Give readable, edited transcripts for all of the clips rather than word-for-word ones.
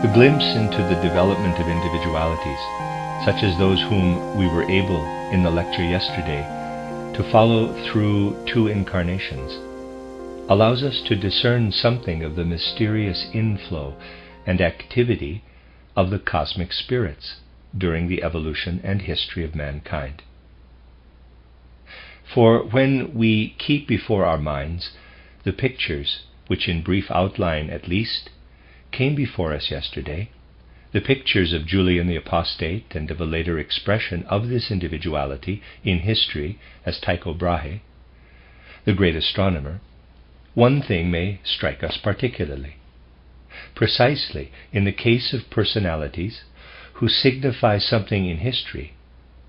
A glimpse into the development of individualities, such as those whom we were able, in the lecture yesterday, to follow through 2 incarnations, allows us to discern something of the mysterious inflow and activity of the cosmic spirits during the evolution and history of mankind. For when we keep before our minds the pictures which, in brief outline at least, came before us yesterday, the pictures of Julian the Apostate and of a later expression of this individuality in history as Tycho Brahe, the great astronomer, one thing may strike us particularly. Precisely in the case of personalities who signify something in history,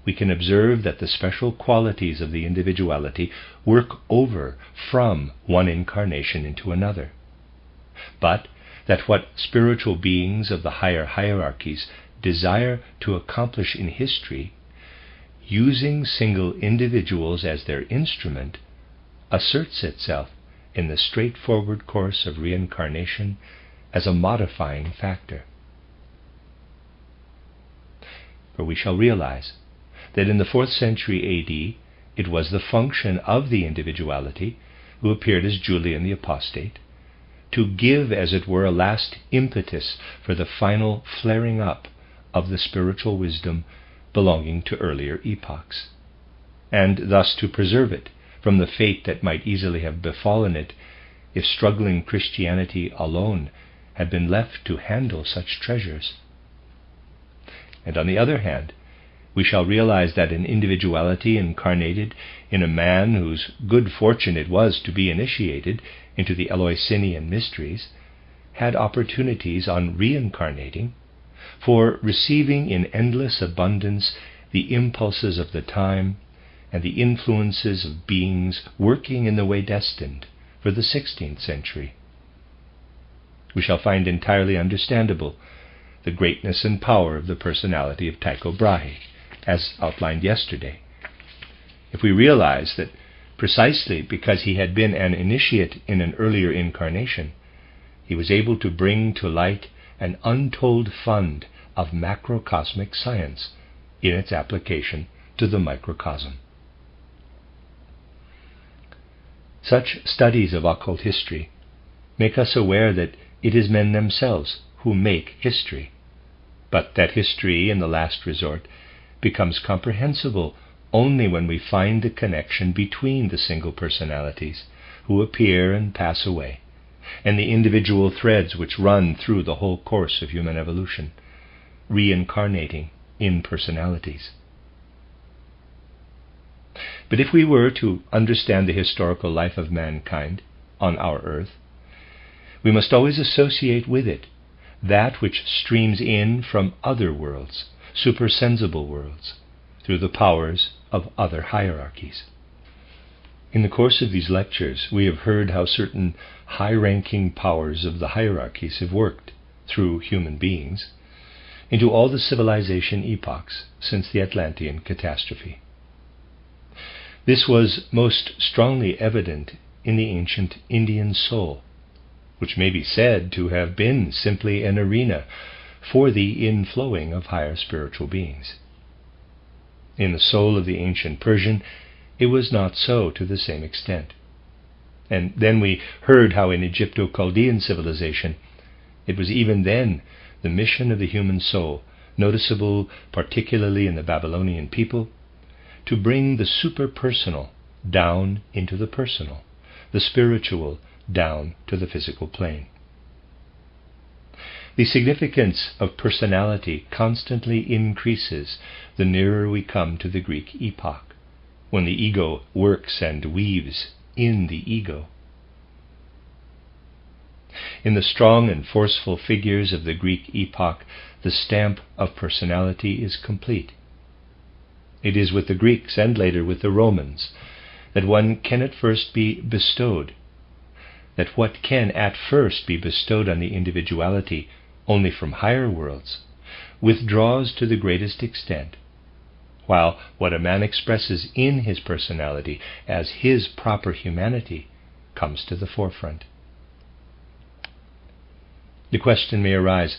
we can observe that the special qualities of the individuality work over from one incarnation into another, but that what spiritual beings of the higher hierarchies desire to accomplish in history, using single individuals as their instrument, asserts itself in the straightforward course of reincarnation as a modifying factor. For we shall realize that in the 4th century A.D. it was the function of the individuality, who appeared as Julian the Apostate, to give, as it were, a last impetus for the final flaring up of the spiritual wisdom belonging to earlier epochs, and thus to preserve it from the fate that might easily have befallen it if struggling Christianity alone had been left to handle such treasures. And on the other hand, we shall realize that an individuality incarnated in a man whose good fortune it was to be initiated into the Eleusinian mysteries had opportunities on reincarnating for receiving in endless abundance the impulses of the time and the influences of beings working in the way destined for the 16th century. We shall find entirely understandable the greatness and power of the personality of Tycho Brahe, as outlined yesterday, if we realize that precisely because he had been an initiate in an earlier incarnation, he was able to bring to light an untold fund of macrocosmic science in its application to the microcosm. Such studies of occult history make us aware that it is men themselves who make history, but that history, in the last resort, becomes comprehensible only when we find the connection between the single personalities who appear and pass away, and the individual threads which run through the whole course of human evolution, reincarnating in personalities. But if we were to understand the historical life of mankind on our earth, we must always associate with it that which streams in from other worlds, supersensible worlds, through the powers of other hierarchies. In the course of these lectures, we have heard how certain high-ranking powers of the hierarchies have worked, through human beings, into all the civilization epochs since the Atlantean Catastrophe. This was most strongly evident in the ancient Indian soul, which may be said to have been simply an arena for the inflowing of higher spiritual beings. In the soul of the ancient Persian, it was not so to the same extent. And then we heard how in Egypto-Chaldean civilization, it was even then the mission of the human soul, noticeable particularly in the Babylonian people, to bring the superpersonal down into the personal, the spiritual down to the physical plane. The significance of personality constantly increases the nearer we come to the Greek epoch, when the ego works and weaves in the ego. In the strong and forceful figures of the Greek epoch, the stamp of personality is complete. It is with the Greeks, and later with the Romans, that one can at first be bestowed, that what can at first be bestowed on the individuality only from higher worlds withdraws to the greatest extent, while what a man expresses in his personality as his proper humanity comes to the forefront. The question may arise,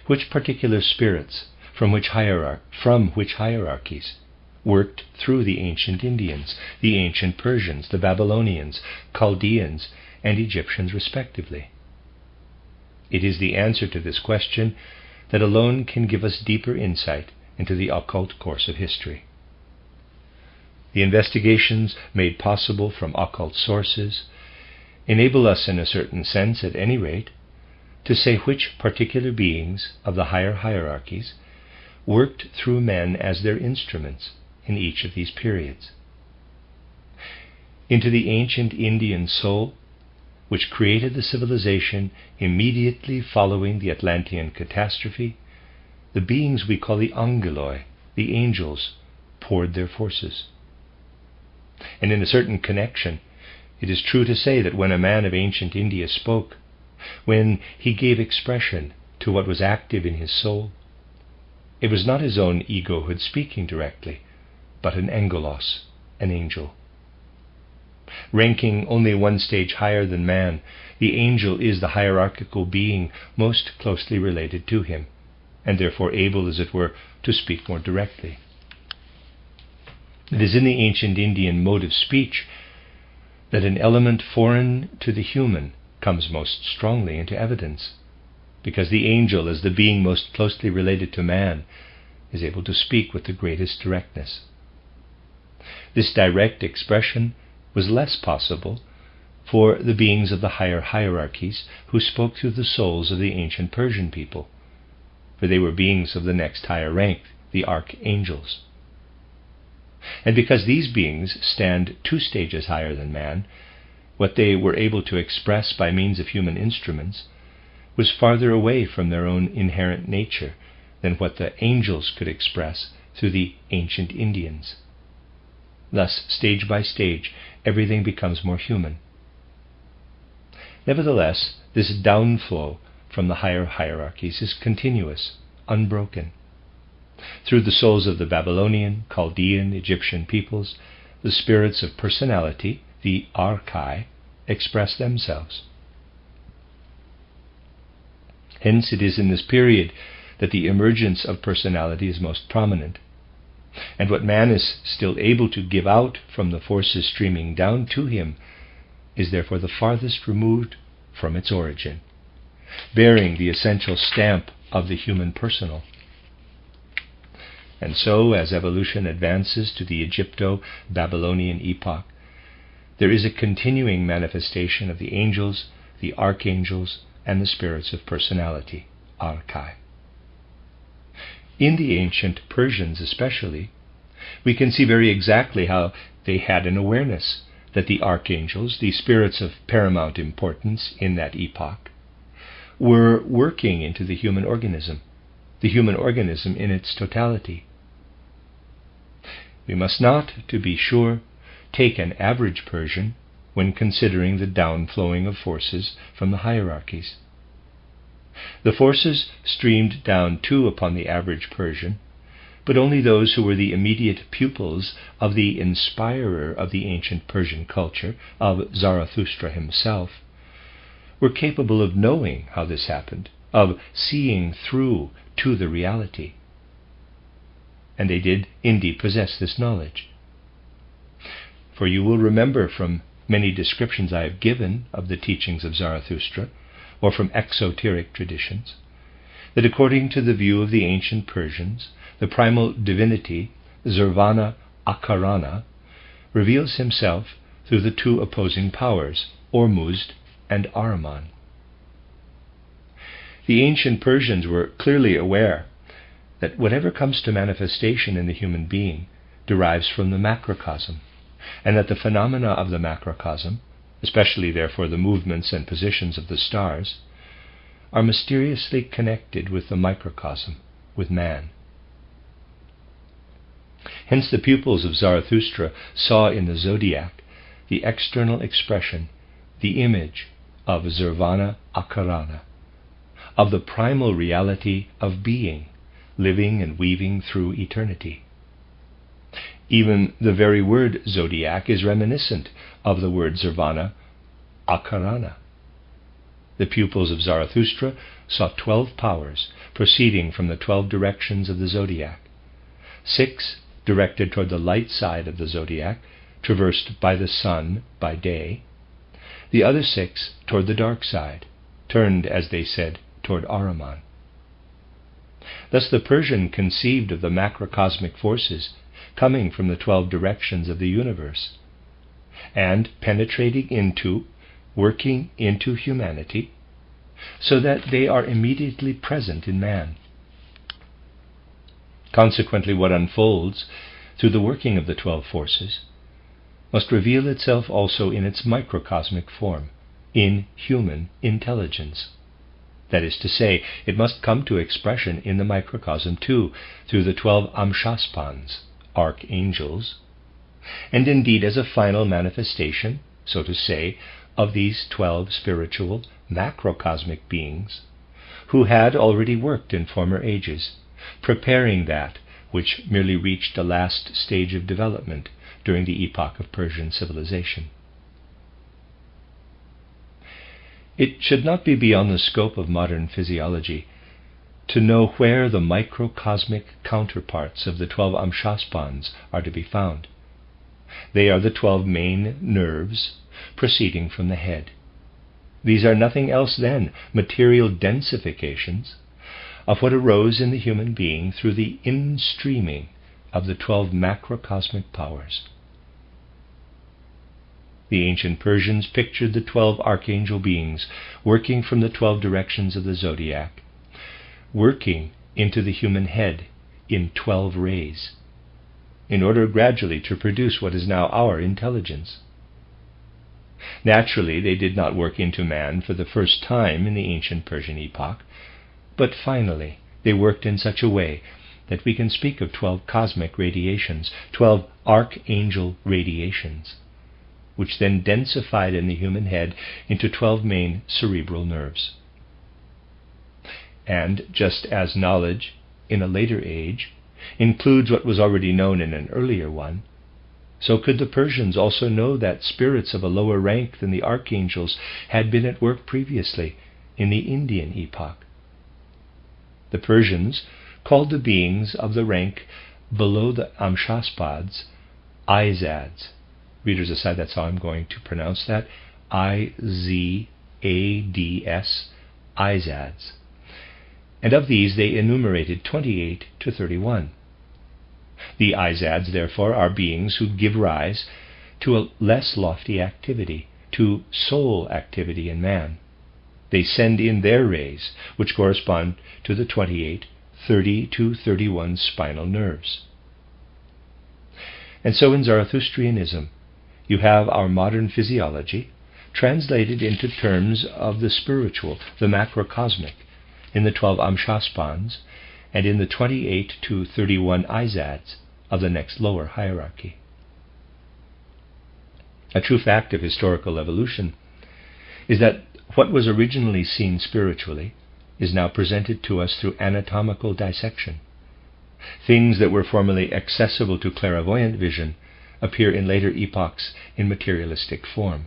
which particular spirits, from which hierarchies, worked through the ancient Indians, the ancient Persians, the Babylonians, Chaldeans, and Egyptians respectively. It is the answer to this question that alone can give us deeper insight into the occult course of history. The investigations made possible from occult sources enable us, in a certain sense at any rate, to say which particular beings of the higher hierarchies worked through men as their instruments in each of these periods. Into the ancient Indian soul, which created the civilization immediately following the Atlantean Catastrophe, the beings we call the angeloi, the angels, poured their forces. And in a certain connection, it is true to say that when a man of ancient India spoke, when he gave expression to what was active in his soul, it was not his own egohood speaking directly, but an angelos, an angel. Ranking only one stage higher than man, the angel is the hierarchical being most closely related to him, and therefore able, as it were, to speak more directly. It is in the ancient Indian mode of speech that an element foreign to the human comes most strongly into evidence, because the angel, as the being most closely related to man, is able to speak with the greatest directness. This direct expression was less possible for the beings of the higher hierarchies who spoke through the souls of the ancient Persian people, for they were beings of the next higher rank, the Archangels. And because these beings stand 2 stages higher than man, what they were able to express by means of human instruments was farther away from their own inherent nature than what the angels could express through the ancient Indians. Thus, stage by stage, everything becomes more human. Nevertheless, this downflow from the higher hierarchies is continuous, unbroken. Through the souls of the Babylonian, Chaldean, Egyptian peoples, the spirits of personality, the archai, express themselves. Hence it is in this period that the emergence of personality is most prominent, and what man is still able to give out from the forces streaming down to him is therefore the farthest removed from its origin, bearing the essential stamp of the human personal. And so, as evolution advances to the Egypto-Babylonian epoch, there is a continuing manifestation of the angels, the archangels, and the spirits of personality, archai. In the ancient Persians especially, we can see very exactly how they had an awareness that the archangels, the spirits of paramount importance in that epoch, were working into the human organism in its totality. We must not, to be sure, take an average Persian when considering the downflowing of forces from the hierarchies. The forces streamed down too upon the average Persian, but only those who were the immediate pupils of the inspirer of the ancient Persian culture, of Zarathustra himself, were capable of knowing how this happened, of seeing through to the reality. And they did indeed possess this knowledge. For you will remember from many descriptions I have given of the teachings of Zarathustra, or from exoteric traditions, that according to the view of the ancient Persians, the primal divinity, Zurvana Akarana, reveals himself through the 2 opposing powers, Ormuzd and Ahriman. The ancient Persians were clearly aware that whatever comes to manifestation in the human being derives from the macrocosm, and that the phenomena of the macrocosm, especially therefore the movements and positions of the stars, are mysteriously connected with the microcosm, with man. Hence the pupils of Zarathustra saw in the zodiac the external expression, the image of Zurvana Akarana, of the primal reality of being, living and weaving through eternity. Even the very word zodiac is reminiscent of the word Zurvana Akarana. The pupils of Zarathustra saw 12 powers proceeding from the 12 directions of the zodiac. 6 directed toward the light side of the zodiac, traversed by the sun by day. The other 6 toward the dark side, turned, as they said, toward Ahriman. Thus the Persian conceived of the macrocosmic forces coming from the 12 directions of the universe, and penetrating into, working into humanity, so that they are immediately present in man. Consequently, what unfolds through the working of the 12 forces must reveal itself also in its microcosmic form, in human intelligence. That is to say, it must come to expression in the microcosm too, through the 12 amshaspans, archangels, and indeed as a final manifestation, so to say, of these 12 spiritual macrocosmic beings, who had already worked in former ages, preparing that which merely reached a last stage of development during the epoch of Persian civilization. It should not be beyond the scope of modern physiology to know where the microcosmic counterparts of the 12 amshaspans are to be found. They are the 12 main nerves proceeding from the head. These are nothing else than material densifications of what arose in the human being through the in-streaming of the 12 macrocosmic powers. The ancient Persians pictured the 12 archangel beings working from the 12 directions of the zodiac, working into the human head in 12 rays, in order gradually to produce what is now our intelligence. Naturally, they did not work into man for the first time in the ancient Persian epoch, but finally they worked in such a way that we can speak of 12 cosmic radiations, 12 archangel radiations, which then densified in the human head into 12 main cerebral nerves. And just as knowledge in a later age includes what was already known in an earlier one, so could the Persians also know that spirits of a lower rank than the archangels had been at work previously in the Indian epoch. The Persians called the beings of the rank below the amshaspads Izads. Readers aside, that's how I'm going to pronounce that. Izads, Izads. And of these they enumerated 28 to 31. The Izads, therefore, are beings who give rise to a less lofty activity, to soul activity in man. They send in their rays, which correspond to the 28, 30 to 31 spinal nerves. And so in Zarathustrianism, you have our modern physiology translated into terms of the spiritual, the macrocosmic, in the 12 amshaspans and in the 28 to 31 Izads of the next lower hierarchy. A true fact of historical evolution is that what was originally seen spiritually is now presented to us through anatomical dissection. Things that were formerly accessible to clairvoyant vision appear in later epochs in materialistic form.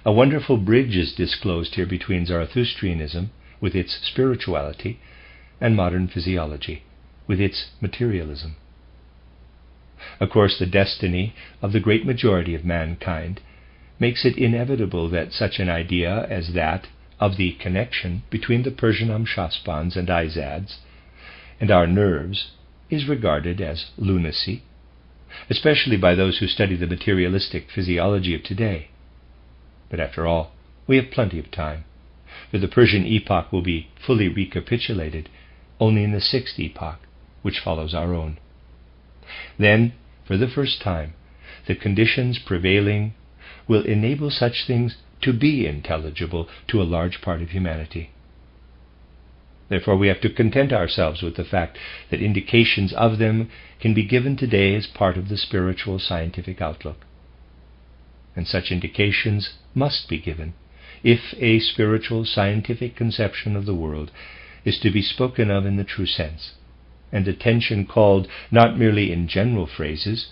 A wonderful bridge is disclosed here between Zarathustrianism, with its spirituality, and modern physiology, with its materialism. Of course, the destiny of the great majority of mankind makes it inevitable that such an idea as that of the connection between the Persian amshaspans and Izads and our nerves is regarded as lunacy, especially by those who study the materialistic physiology of today. But after all, we have plenty of time, for the Persian epoch will be fully recapitulated only in the 6th epoch, which follows our own. Then, for the first time, the conditions prevailing will enable such things to be intelligible to a large part of humanity. Therefore, we have to content ourselves with the fact that indications of them can be given today as part of the spiritual scientific outlook. And such indications must be given if a spiritual scientific conception of the world is to be spoken of in the true sense, and attention called not merely in general phrases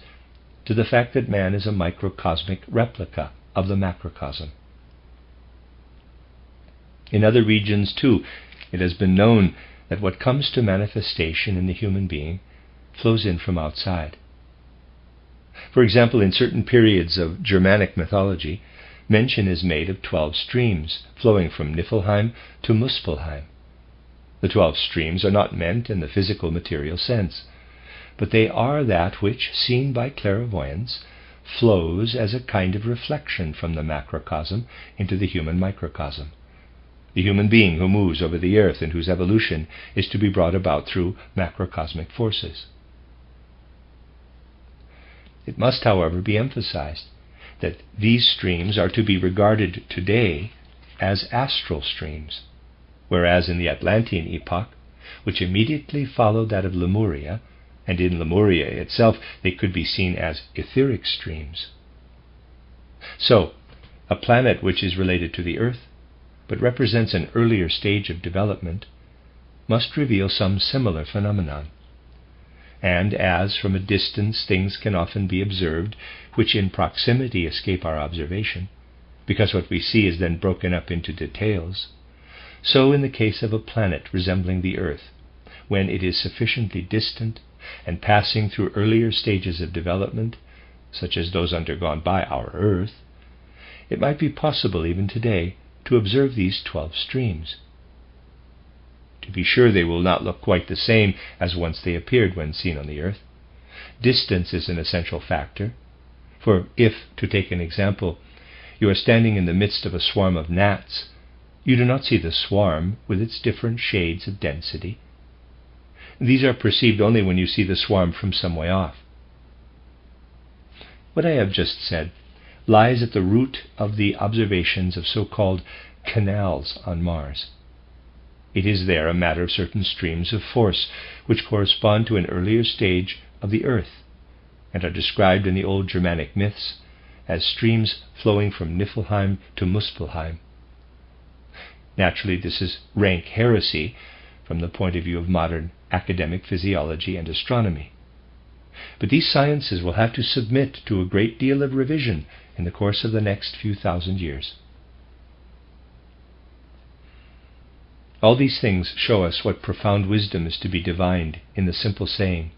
to the fact that man is a microcosmic replica of the macrocosm. In other regions, too, it has been known that what comes to manifestation in the human being flows in from outside. For example, in certain periods of Germanic mythology, mention is made of 12 streams flowing from Niflheim to Muspelheim. The 12 streams are not meant in the physical material sense, but they are that which, seen by clairvoyance, flows as a kind of reflection from the macrocosm into the human microcosm, the human being who moves over the earth and whose evolution is to be brought about through macrocosmic forces. It must, however, be emphasized that these streams are to be regarded today as astral streams, whereas in the Atlantean epoch, which immediately followed that of Lemuria, and in Lemuria itself they could be seen as etheric streams. So, a planet which is related to the Earth, but represents an earlier stage of development, must reveal some similar phenomenon. And as from a distance things can often be observed which in proximity escape our observation, because what we see is then broken up into details, so in the case of a planet resembling the Earth, when it is sufficiently distant and passing through earlier stages of development, such as those undergone by our Earth, it might be possible even today to observe these 12 streams. To be sure, they will not look quite the same as once they appeared when seen on the Earth. Distance is an essential factor, for if, to take an example, you are standing in the midst of a swarm of gnats, you do not see the swarm with its different shades of density. These are perceived only when you see the swarm from some way off. What I have just said lies at the root of the observations of so-called canals on Mars. It is there a matter of certain streams of force which correspond to an earlier stage of the Earth, and are described in the old Germanic myths as streams flowing from Niflheim to Muspelheim. Naturally, this is rank heresy from the point of view of modern academic physiology and astronomy. But these sciences will have to submit to a great deal of revision in the course of the next few thousand years. All these things show us what profound wisdom is to be divined in the simple saying,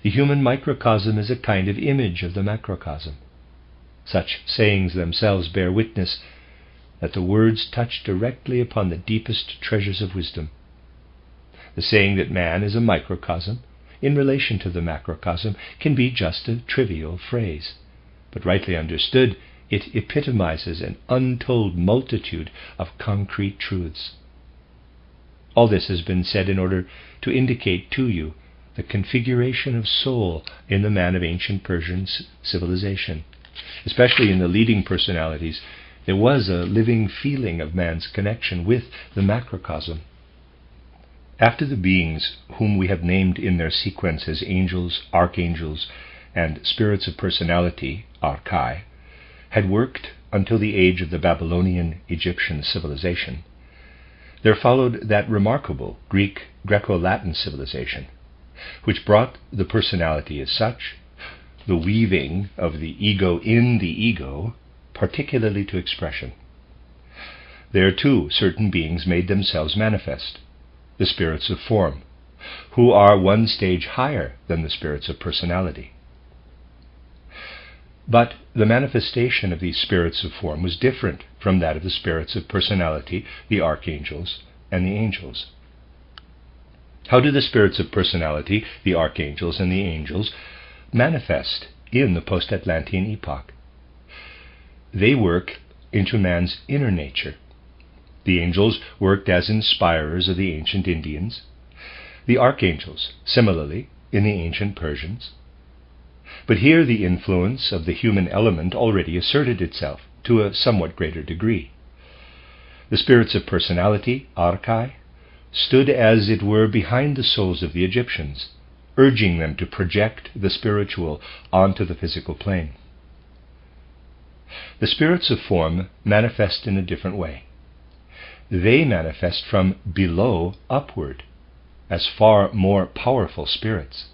the human microcosm is a kind of image of the macrocosm. Such sayings themselves bear witness that the words touch directly upon the deepest treasures of wisdom. The saying that man is a microcosm in relation to the macrocosm can be just a trivial phrase, but rightly understood, it epitomizes an untold multitude of concrete truths. All this has been said in order to indicate to you the configuration of soul in the man of ancient Persian civilization. Especially in the leading personalities, there was a living feeling of man's connection with the macrocosm. After the beings whom we have named in their sequence as angels, archangels, and spirits of personality, archai, had worked until the age of the Babylonian Egyptian civilization, there followed that remarkable Greco-Latin civilization, which brought the personality as such, the weaving of the ego in the ego, particularly to expression. There too certain beings made themselves manifest, the spirits of form, who are one stage higher than the spirits of personality. But the manifestation of these spirits of form was different from that of the spirits of personality, the archangels, and the angels. How do the spirits of personality, the archangels, and the angels manifest in the post-Atlantean epoch? They work into man's inner nature. The angels worked as inspirers of the ancient Indians, the archangels, similarly, in the ancient Persians. But here the influence of the human element already asserted itself to a somewhat greater degree. The spirits of personality, archai, stood as it were behind the souls of the Egyptians, urging them to project the spiritual onto the physical plane. The spirits of form manifest in a different way. They manifest from below upward, as far more powerful spirits,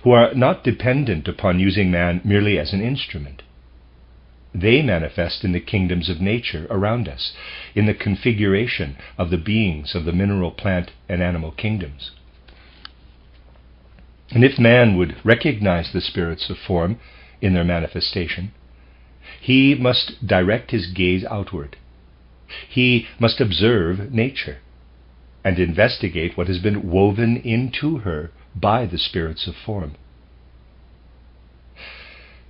who are not dependent upon using man merely as an instrument. they manifest in the kingdoms of nature around us, in the configuration of the beings of the mineral, plant, and animal kingdoms. And if man would recognize the spirits of form in their manifestation, he must direct his gaze outward. He must observe nature and investigate what has been woven into her by the spirits of form.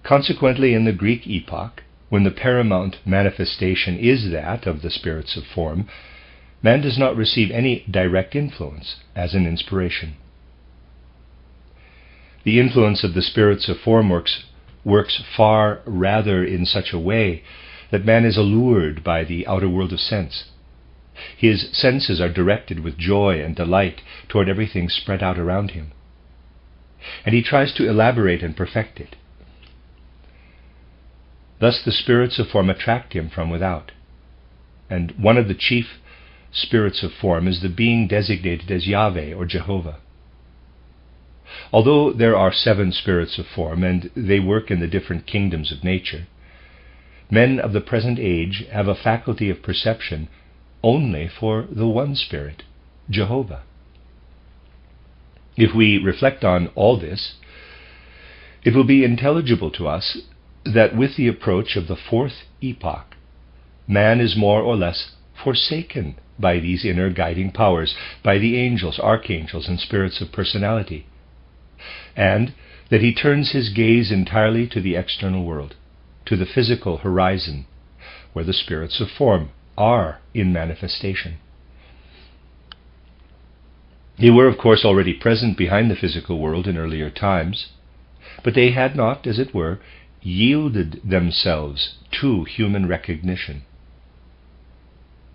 Consequently, in the Greek epoch, when the paramount manifestation is that of the spirits of form, man does not receive any direct influence as an inspiration. The influence of the spirits of form works far rather in such a way that man is allured by the outer world of sense. His senses are directed with joy and delight toward everything spread out around him, and he tries to elaborate and perfect it. Thus the spirits of form attract him from without, and one of the chief spirits of form is the being designated as Yahweh or Jehovah. Although there are 7 spirits of form, and they work in the different kingdoms of nature, men of the present age have a faculty of perception only for the one spirit, Jehovah. If we reflect on all this, it will be intelligible to us that with the approach of the 4th epoch, man is more or less forsaken by these inner guiding powers, by the angels, archangels, and spirits of personality, and that he turns his gaze entirely to the external world, to the physical horizon, where the spirits of form are in manifestation. They were, of course, already present behind the physical world in earlier times, but they had not, as it were, yielded themselves to human recognition.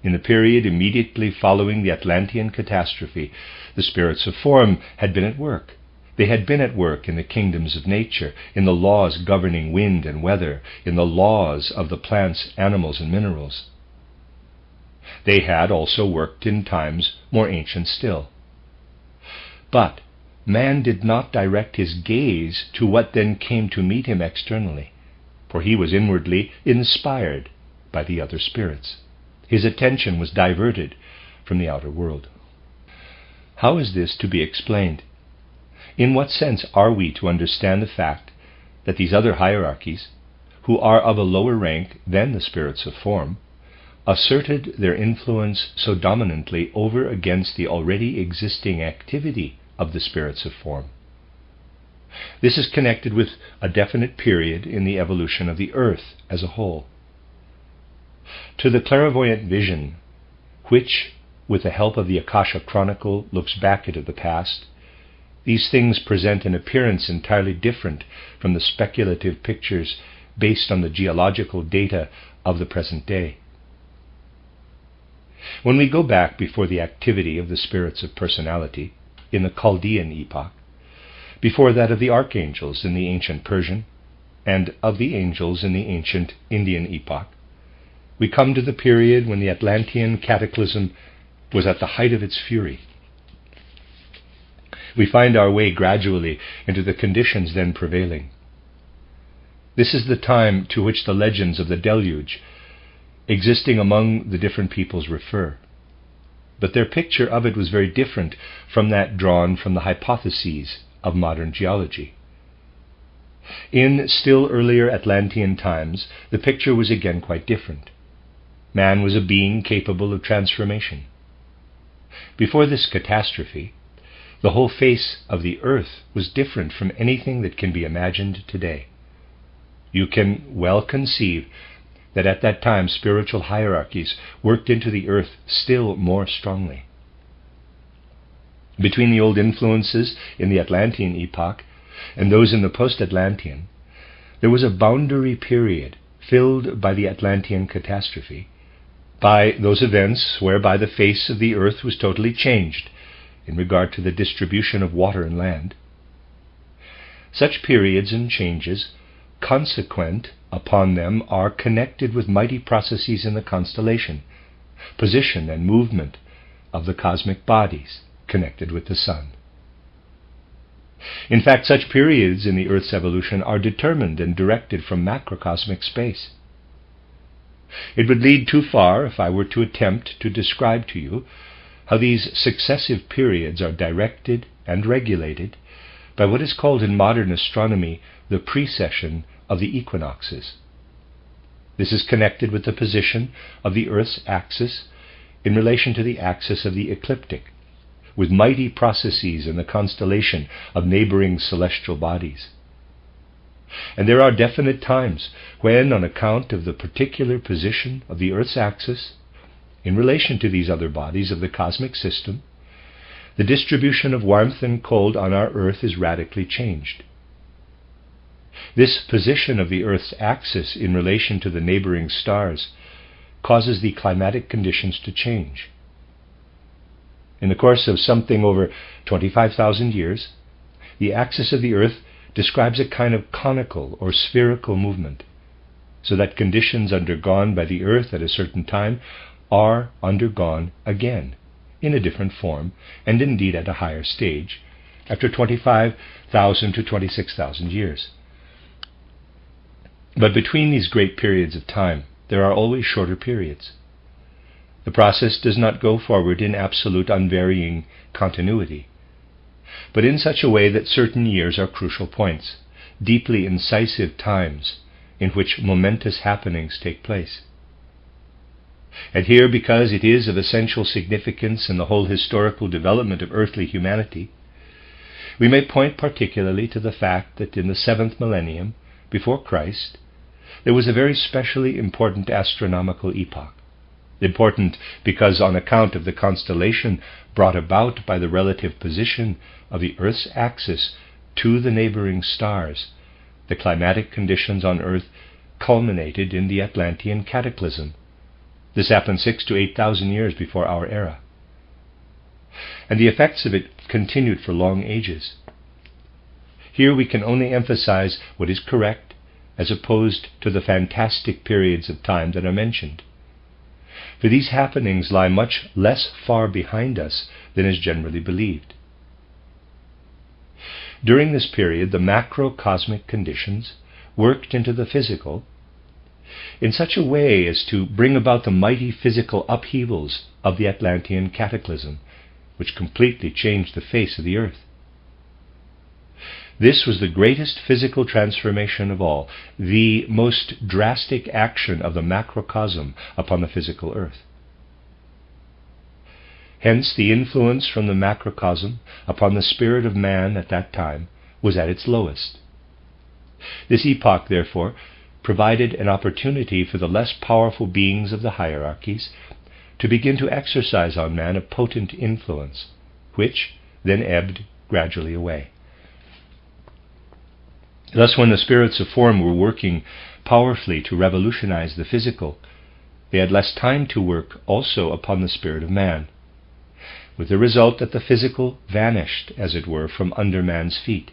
In the period immediately following the Atlantean Catastrophe, the spirits of form had been at work. They had been at work in the kingdoms of nature, in the laws governing wind and weather, in the laws of the plants, animals, and minerals. They had also worked in times more ancient still. But man did not direct his gaze to what then came to meet him externally, for he was inwardly inspired by the other spirits. His attention was diverted from the outer world. How is this to be explained? In what sense are we to understand the fact that these other hierarchies, who are of a lower rank than the spirits of form, asserted their influence so dominantly over against the already existing activity of the spirits of form? This is connected with a definite period in the evolution of the earth as a whole. To the clairvoyant vision, which, with the help of the Akasha Chronicle, looks back into the past, these things present an appearance entirely different from the speculative pictures based on the geological data of the present day. When we go back before the activity of the spirits of personality in the Chaldean epoch, before that of the Archangels in the ancient Persian, and of the angels in the ancient Indian epoch, we come to the period when the Atlantean cataclysm was at the height of its fury. We find our way gradually into the conditions then prevailing. This is the time to which the legends of the deluge existing among the different peoples refer. But their picture of it was very different from that drawn from the hypotheses of modern geology. In still earlier Atlantean times, the picture was again quite different. Man was a being capable of transformation. Before this catastrophe, the whole face of the earth was different from anything that can be imagined today. You can well conceive that at that time spiritual hierarchies worked into the earth still more strongly. Between the old influences in the Atlantean epoch and those in the post-Atlantean, there was a boundary period filled by the Atlantean catastrophe, by those events whereby the face of the earth was totally changed in regard to the distribution of water and land. Such periods and changes consequent upon them are connected with mighty processes in the constellation, position and movement of the cosmic bodies connected with the sun. In fact, such periods in the Earth's evolution are determined and directed from macrocosmic space. It would lead too far if I were to attempt to describe to you how these successive periods are directed and regulated by what is called in modern astronomy the precession of the equinoxes. This is connected with the position of the Earth's axis in relation to the axis of the ecliptic, with mighty processes in the constellation of neighbouring celestial bodies. And there are definite times when, on account of the particular position of the Earth's axis in relation to these other bodies of the cosmic system, the distribution of warmth and cold on our Earth is radically changed. This position of the Earth's axis in relation to the neighbouring stars causes the climatic conditions to change. In the course of something over 25,000 years, the axis of the Earth describes a kind of conical or spherical movement, so that conditions undergone by the Earth at a certain time are undergone again, in a different form, and indeed at a higher stage, after 25,000 to 26,000 years. But between these great periods of time, there are always shorter periods. The process does not go forward in absolute unvarying continuity, but in such a way that certain years are crucial points, deeply incisive times in which momentous happenings take place. And here, because it is of essential significance in the whole historical development of earthly humanity, we may point particularly to the fact that in the 7th millennium before Christ, there was a very specially important astronomical epoch. Important because on account of the constellation brought about by the relative position of the Earth's axis to the neighbouring stars, the climatic conditions on Earth culminated in the Atlantean Cataclysm. This happened 6,000 to 8,000 years before our era, and the effects of it continued for long ages. Here we can only emphasize what is correct as opposed to the fantastic periods of time that are mentioned, for these happenings lie much less far behind us than is generally believed. During this period, the macrocosmic conditions worked into the physical in such a way as to bring about the mighty physical upheavals of the Atlantean Cataclysm, which completely changed the face of the Earth. This was the greatest physical transformation of all, the most drastic action of the macrocosm upon the physical Earth. Hence, the influence from the macrocosm upon the spirit of man at that time was at its lowest. This epoch, therefore, provided an opportunity for the less powerful beings of the hierarchies to begin to exercise on man a potent influence, which then ebbed gradually away. Thus, when the spirits of form were working powerfully to revolutionize the physical, they had less time to work also upon the spirit of man, with the result that the physical vanished, as it were, from under man's feet.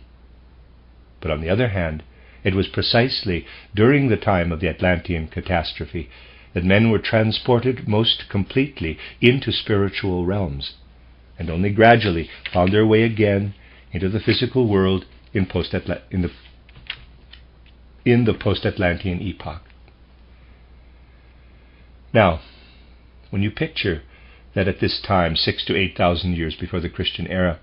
But on the other hand, it was precisely during the time of the Atlantean Catastrophe that men were transported most completely into spiritual realms, and only gradually found their way again into the physical world in the post-Atlantean epoch. Now, when you picture that at this time, 6,000 to 8,000 years before the Christian era,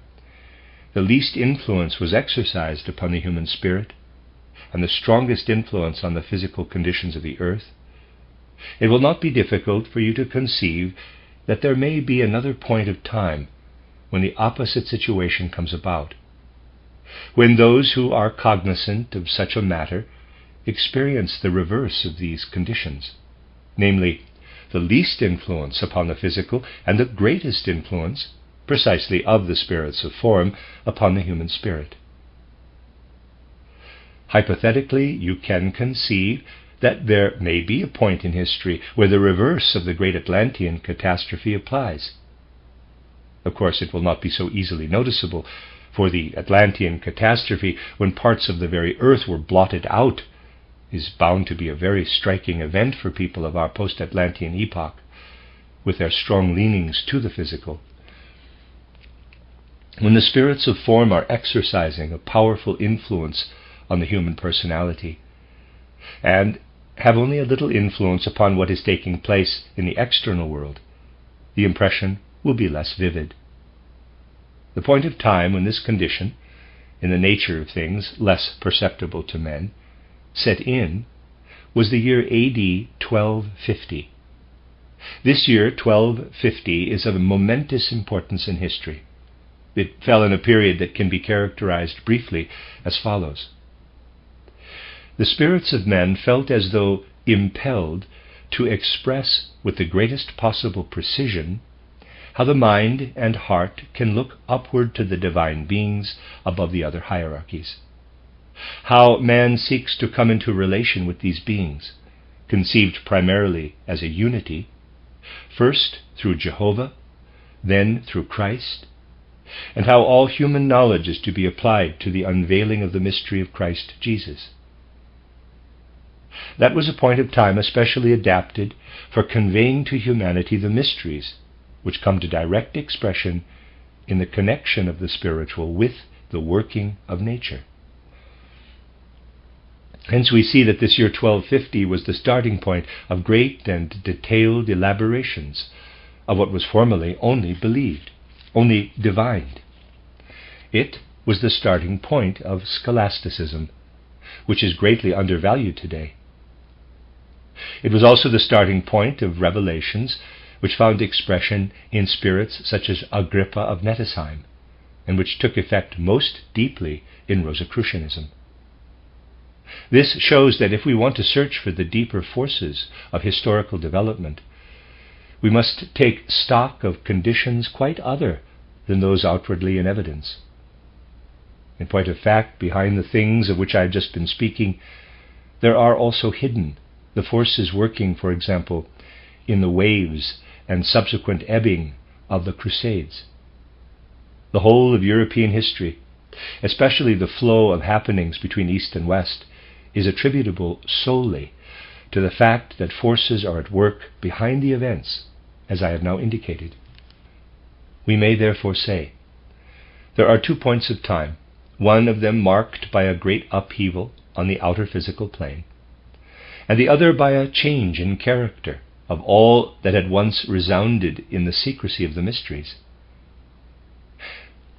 the least influence was exercised upon the human spirit, and the strongest influence on the physical conditions of the earth, it will not be difficult for you to conceive that there may be another point of time when the opposite situation comes about, when those who are cognizant of such a matter experience the reverse of these conditions, namely, the least influence upon the physical and the greatest influence, precisely of the spirits of form, upon the human spirit. Hypothetically, you can conceive that there may be a point in history where the reverse of the great Atlantean catastrophe applies. Of course, it will not be so easily noticeable, for the Atlantean catastrophe, when parts of the very earth were blotted out, is bound to be a very striking event for people of our post-Atlantean epoch, with their strong leanings to the physical. When the spirits of form are exercising a powerful influence on the human personality, and have only a little influence upon what is taking place in the external world, the impression will be less vivid. The point of time when this condition, in the nature of things less perceptible to men, set in was the year AD 1250. This year, 1250, is of momentous importance in history. It fell in a period that can be characterized briefly as follows. The spirits of men felt as though impelled to express with the greatest possible precision how the mind and heart can look upward to the divine beings above the other hierarchies, how man seeks to come into relation with these beings, conceived primarily as a unity, first through Jehovah, then through Christ, and how all human knowledge is to be applied to the unveiling of the mystery of Christ Jesus. That was a point of time especially adapted for conveying to humanity the mysteries which come to direct expression in the connection of the spiritual with the working of nature. Hence we see that this year 1250 was the starting point of great and detailed elaborations of what was formerly only believed, only divined. It was the starting point of scholasticism, which is greatly undervalued today. It was also the starting point of revelations which found expression in spirits such as Agrippa of Nettesheim, and which took effect most deeply in Rosicrucianism. This shows that if we want to search for the deeper forces of historical development, we must take stock of conditions quite other than those outwardly in evidence. In point of fact, behind the things of which I have just been speaking, there are also hidden the forces working, for example, in the waves and subsequent ebbing of the Crusades. The whole of European history, especially the flow of happenings between East and West, is attributable solely to the fact that forces are at work behind the events, as I have now indicated. We may therefore say, there are 2 points of time, one of them marked by a great upheaval on the outer physical plane, and the other by a change in character of all that had once resounded in the secrecy of the mysteries.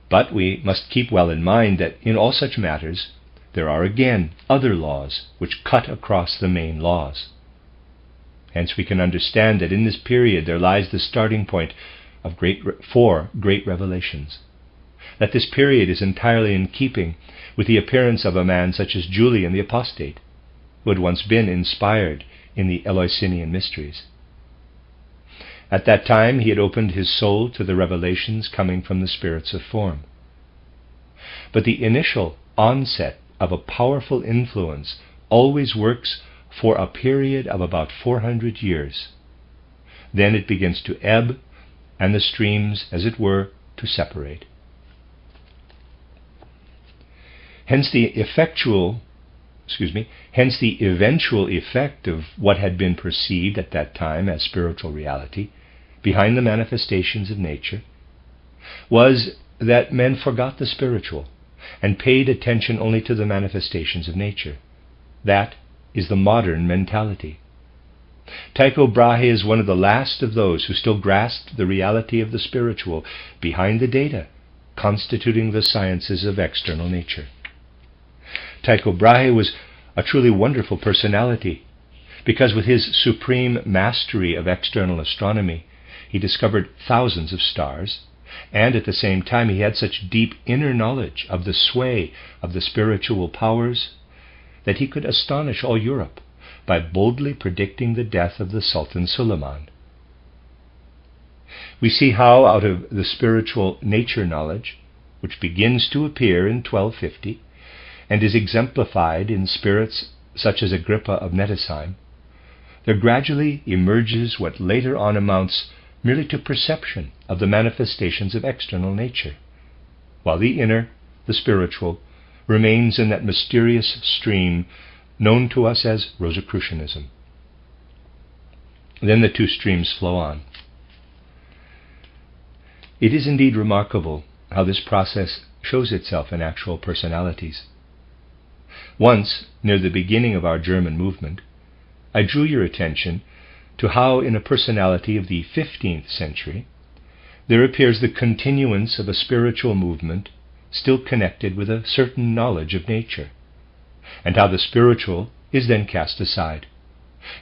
But we must keep well in mind that in all such matters there are again other laws which cut across the main laws. Hence we can understand that in this period there lies the starting point of four great revelations, that this period is entirely in keeping with the appearance of a man such as Julian the Apostate, who had once been inspired in the Eleusinian mysteries. At that time he had opened his soul to the revelations coming from the spirits of form. But the initial onset of a powerful influence always works for a period of about 400 years. Then it begins to ebb, and the streams, as it were, to separate. Hence the eventual effect of what had been perceived at that time as spiritual reality behind the manifestations of nature was that men forgot the spiritual and paid attention only to the manifestations of nature. That is the modern mentality. Tycho Brahe is one of the last of those who still grasped the reality of the spiritual behind the data constituting the sciences of external nature. Tycho Brahe was a truly wonderful personality, because with his supreme mastery of external astronomy, he discovered thousands of stars, and at the same time he had such deep inner knowledge of the sway of the spiritual powers that he could astonish all Europe by boldly predicting the death of the Sultan Suleiman. We see how out of the spiritual nature knowledge, which begins to appear in 1250, and is exemplified in spirits such as Agrippa of Nettesheim, there gradually emerges what later on amounts merely to perception of the manifestations of external nature, while the inner, the spiritual, remains in that mysterious stream known to us as Rosicrucianism. Then the two streams flow on. It is indeed remarkable how this process shows itself in actual personalities. Once, near the beginning of our German movement, I drew your attention to how in a personality of the 15th century there appears the continuance of a spiritual movement still connected with a certain knowledge of nature, and how the spiritual is then cast aside,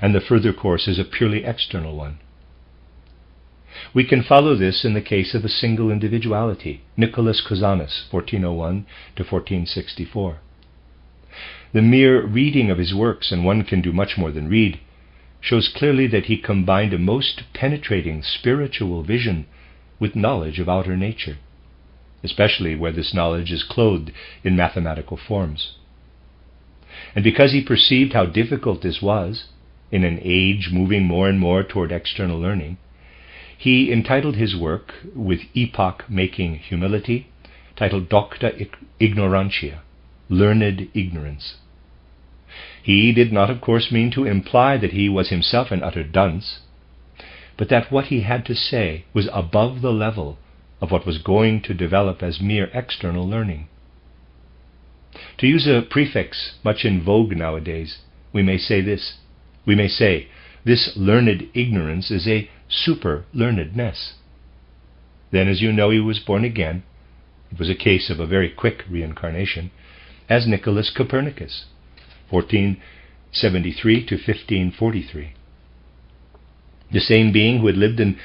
and the further course is a purely external one. We can follow this in the case of a single individuality, Nicolaus Cusanus, 1401 to 1464. The mere reading of his works, and one can do much more than read, shows clearly that he combined a most penetrating spiritual vision with knowledge of outer nature, especially where this knowledge is clothed in mathematical forms. And because he perceived how difficult this was, in an age moving more and more toward external learning, he entitled his work, with epoch-making humility, titled Docta Ignorantia, Learned Ignorance. He did not, of course, mean to imply that he was himself an utter dunce, but that what he had to say was above the level of what was going to develop as mere external learning. To use a prefix much in vogue nowadays, we may say this learned ignorance is a super-learnedness. Then, as you know, he was born again. It was a case of a very quick reincarnation, as Nicolaus Copernicus, 1473 to 1543. The same being who had lived in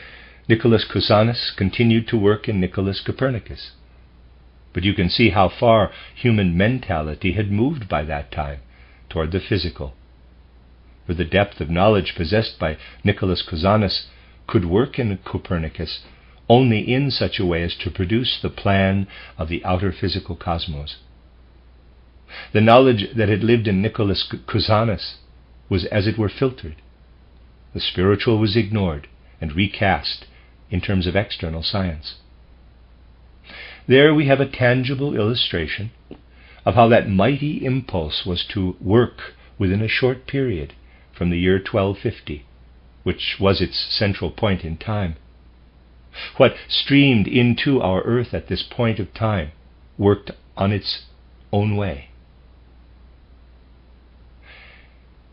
Nicolaus Cusanus continued to work in Nicolaus Copernicus. But you can see how far human mentality had moved by that time toward the physical. For the depth of knowledge possessed by Nicolaus Cusanus could work in Copernicus only in such a way as to produce the plan of the outer physical cosmos. The knowledge that had lived in Nicolaus Cusanus was, as it were, filtered. The spiritual was ignored and recast in terms of external science. There we have a tangible illustration of how that mighty impulse was to work within a short period from the year 1250, which was its central point in time. What streamed into our earth at this point of time worked on its own way.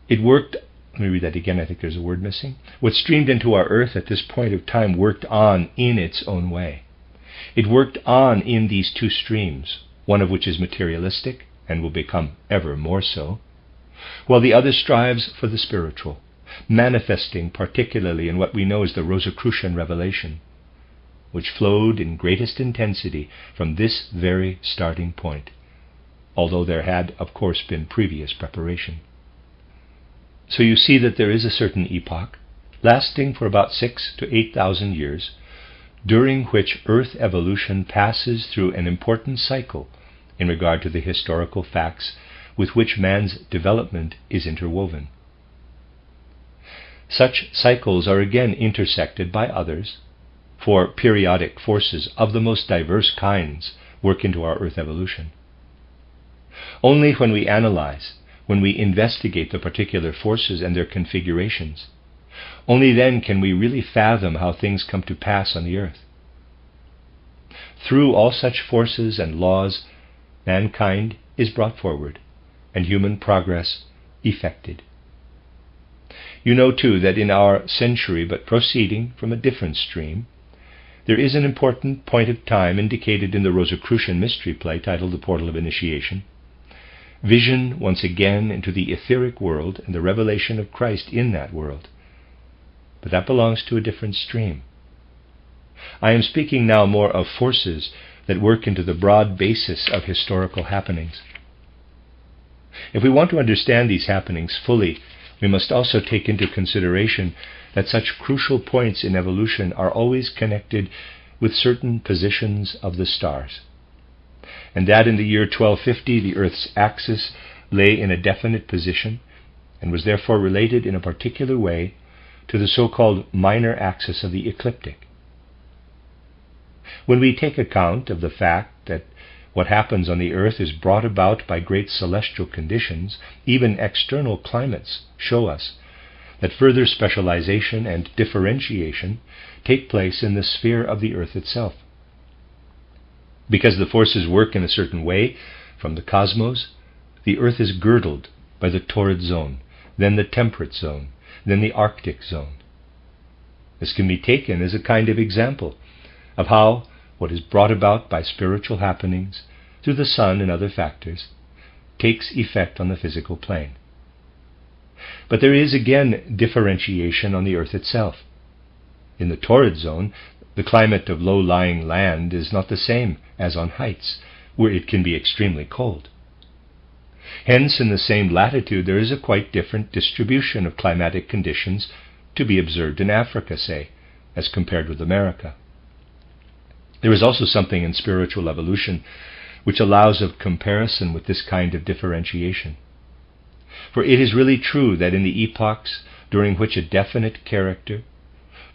It worked, let me read that again, I think there's a word missing. What streamed into our earth at this point of time worked on in its own way. It worked on in these two streams, one of which is materialistic and will become ever more so, while the other strives for the spiritual, manifesting particularly in what we know as the Rosicrucian revelation, which flowed in greatest intensity from this very starting point, although there had, of course, been previous preparation. So you see that there is a certain epoch, lasting for about 6,000 to 8,000 years, during which Earth evolution passes through an important cycle in regard to the historical facts with which man's development is interwoven. Such cycles are again intersected by others, for periodic forces of the most diverse kinds work into our Earth evolution. Only when we analyze, when we investigate the particular forces and their configurations, only then can we really fathom how things come to pass on the earth. Through all such forces and laws, mankind is brought forward, and human progress effected. You know, too, that in our century, but proceeding from a different stream, there is an important point of time indicated in the Rosicrucian mystery play titled The Portal of Initiation. Vision once again into the etheric world and the revelation of Christ in that world. But that belongs to a different stream. I am speaking now more of forces that work into the broad basis of historical happenings. If we want to understand these happenings fully, we must also take into consideration that such crucial points in evolution are always connected with certain positions of the stars, and that in the year 1250 the Earth's axis lay in a definite position and was therefore related in a particular way to the so-called minor axis of the ecliptic. When we take account of the fact that what happens on the earth is brought about by great celestial conditions, even external climates show us that further specialization and differentiation take place in the sphere of the earth itself. Because the forces work in a certain way from the cosmos, the earth is girdled by the torrid zone, then the temperate zone, then the Arctic zone. This can be taken as a kind of example of how what is brought about by spiritual happenings through the sun and other factors takes effect on the physical plane. But there is again differentiation on the earth itself. In the torrid zone, the climate of low-lying land is not the same as on heights, where it can be extremely cold. Hence, in the same latitude, there is a quite different distribution of climatic conditions to be observed in Africa, say, as compared with America. There is also something in spiritual evolution which allows of comparison with this kind of differentiation. For it is really true that in the epochs during which a definite character,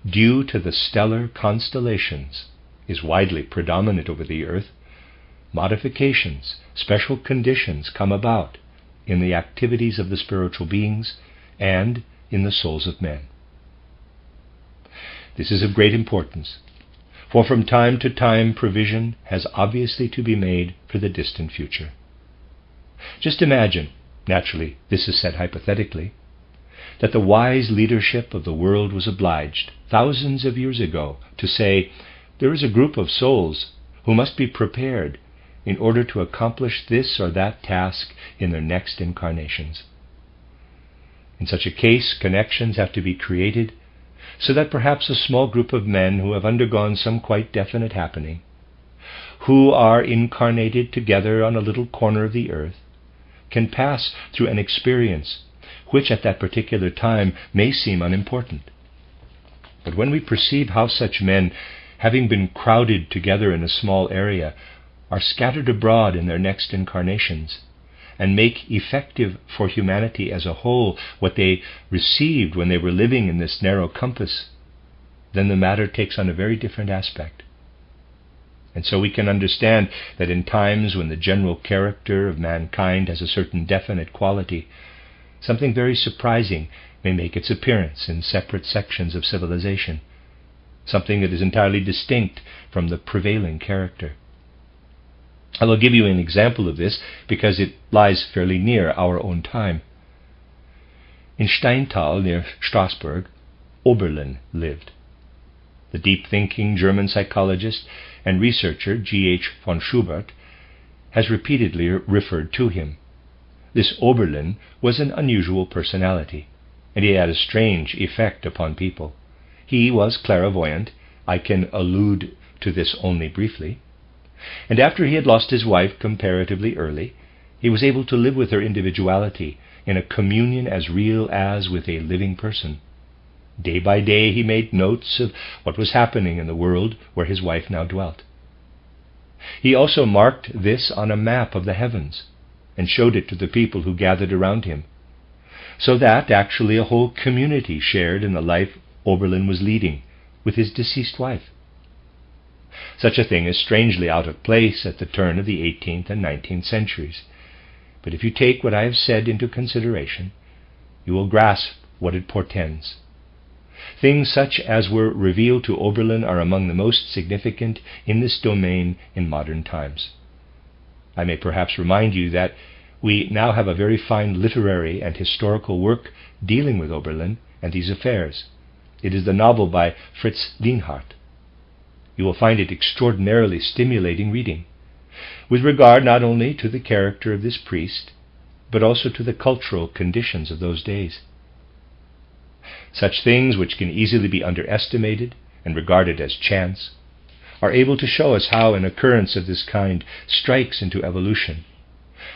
due to the stellar constellations, is widely predominant over the earth, modifications, special conditions come about in the activities of the spiritual beings and in the souls of men. This is of great importance, for from time to time provision has obviously to be made for the distant future. Just imagine, naturally this is said hypothetically, that the wise leadership of the world was obliged, thousands of years ago, to say, there is a group of souls who must be prepared in order to accomplish this or that task in their next incarnations. In such a case, connections have to be created so that perhaps a small group of men who have undergone some quite definite happening, who are incarnated together on a little corner of the earth, can pass through an experience which at that particular time may seem unimportant. But when we perceive how such men, having been crowded together in a small area, are scattered abroad in their next incarnations, and make effective for humanity as a whole what they received when they were living in this narrow compass, then the matter takes on a very different aspect. And so we can understand that in times when the general character of mankind has a certain definite quality, something very surprising may make its appearance in separate sections of civilization, something that is entirely distinct from the prevailing character. I will give you an example of this because it lies fairly near our own time. In Steintal, near Strasbourg, Oberlin lived. The deep-thinking German psychologist and researcher G.H. von Schubert has repeatedly referred to him. This Oberlin was an unusual personality, and he had a strange effect upon people. He was clairvoyant. I can allude to this only briefly. And after he had lost his wife comparatively early, he was able to live with her individuality in a communion as real as with a living person. Day by day he made notes of what was happening in the world where his wife now dwelt. He also marked this on a map of the heavens and showed it to the people who gathered around him, so that actually a whole community shared in the life Oberlin was leading with his deceased wife. Such a thing is strangely out of place at the turn of the 18th and 19th centuries. But if you take what I have said into consideration, you will grasp what it portends. Things such as were revealed to Oberlin are among the most significant in this domain in modern times. I may perhaps remind you that we now have a very fine literary and historical work dealing with Oberlin and these affairs. It is the novel by Fritz Lienhardt. You will find it extraordinarily stimulating reading, with regard not only to the character of this priest, but also to the cultural conditions of those days. Such things which can easily be underestimated and regarded as chance are able to show us how an occurrence of this kind strikes into evolution,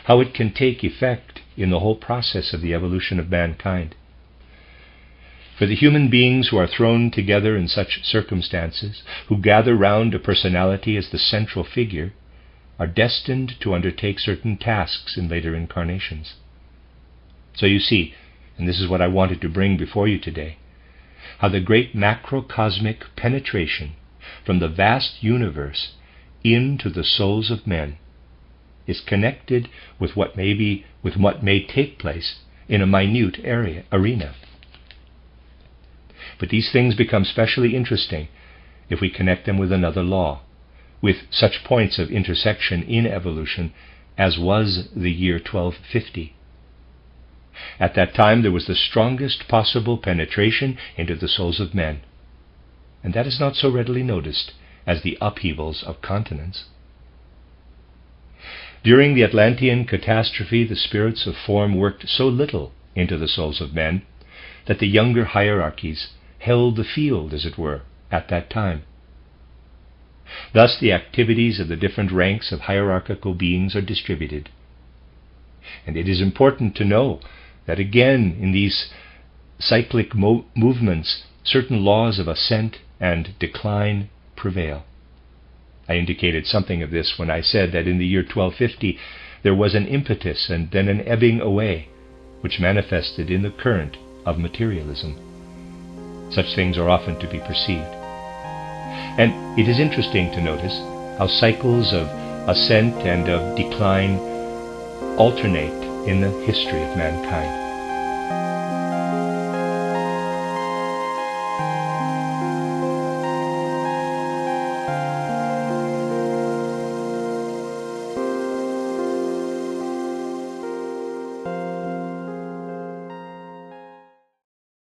how it can take effect in the whole process of the evolution of mankind. For the human beings who are thrown together in such circumstances, who gather round a personality as the central figure, are destined to undertake certain tasks in later incarnations. So you see, and this is what I wanted to bring before you today, how the great macrocosmic penetration from the vast universe into the souls of men is connected with what may take place in a minute arena. But these things become specially interesting if we connect them with another law, with such points of intersection in evolution as was the year 1250. At that time there was the strongest possible penetration into the souls of men, and that is not so readily noticed as the upheavals of continents. During the Atlantean Catastrophe, the spirits of form worked so little into the souls of men that the younger hierarchies held the field, as it were, at that time. Thus the activities of the different ranks of hierarchical beings are distributed. And it is important to know that again in these cyclic movements, certain laws of ascent and decline prevail. I indicated something of this when I said that in the year 1250 there was an impetus and then an ebbing away, which manifested in the current of materialism. Such things are often to be perceived. And it is interesting to notice how cycles of ascent and of decline alternate in the history of mankind.